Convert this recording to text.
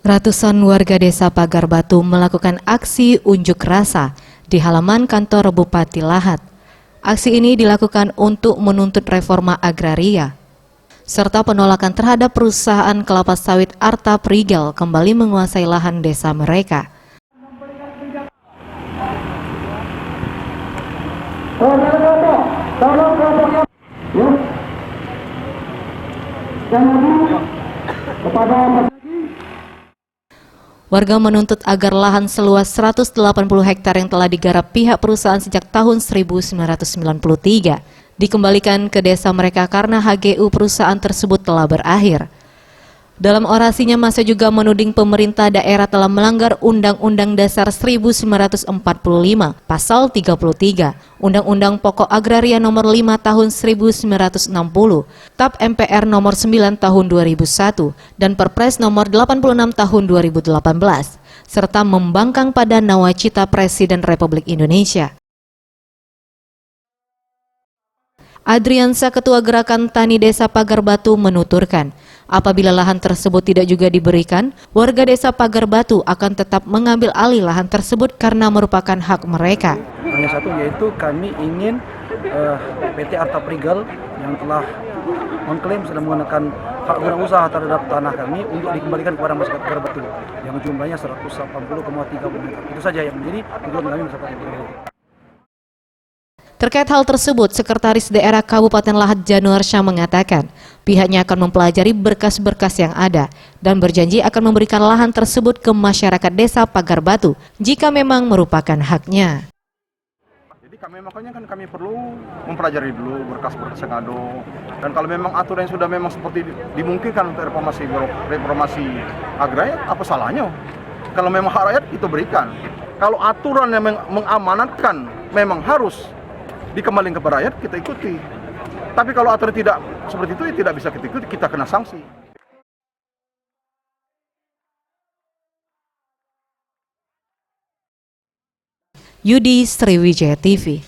Ratusan warga desa Pagar Batu melakukan aksi unjuk rasa di halaman kantor Bupati Lahat. Aksi ini dilakukan untuk menuntut reforma agraria, serta penolakan terhadap perusahaan kelapa sawit Arta Prigel kembali menguasai lahan desa mereka. Warga menuntut agar lahan seluas 180 hektar yang telah digarap pihak perusahaan sejak tahun 1993 dikembalikan ke desa mereka karena HGU perusahaan tersebut telah berakhir. Dalam orasinya, massa juga menuding pemerintah daerah telah melanggar Undang-Undang Dasar 1945, Pasal 33, Undang-Undang Pokok Agraria Nomor 5 Tahun 1960, TAP MPR Nomor 9 Tahun 2001, dan Perpres Nomor 86 Tahun 2018, serta membangkang pada nawacita Presiden Republik Indonesia. Adriansa, Ketua Gerakan Tani Desa Pagar Batu, menuturkan, apabila lahan tersebut tidak juga diberikan, warga desa Pagar Batu akan tetap mengambil alih lahan tersebut karena merupakan hak mereka. Hanya satu, yaitu kami ingin PT Arta Prigel yang telah mengklaim sudah menggunakan hak guna usaha terhadap tanah kami untuk dikembalikan kepada masyarakat Pagar Batu yang jumlahnya 180,3 meter. Itu saja yang menjadi tuntutan kami masyarakat Pagar Batu. Terkait hal tersebut, Sekretaris Daerah Kabupaten Lahat Januarsyah mengatakan pihaknya akan mempelajari berkas-berkas yang ada dan berjanji akan memberikan lahan tersebut ke masyarakat desa Pagar Batu jika memang merupakan haknya. Jadi makanya kan kami perlu mempelajari dulu berkas-berkas yang ada, dan kalau memang aturan yang sudah memang seperti dimungkinkan untuk reformasi agraria, apa salahnya? Kalau memang hak rakyat itu berikan. Kalau aturan yang mengamanatkan memang harus dikembalikan kepada rakyat, kita ikuti. Tapi kalau aturan tidak seperti itu, ya tidak bisa kita ikuti, kita kena sanksi. Yudi, Sriwijaya TV.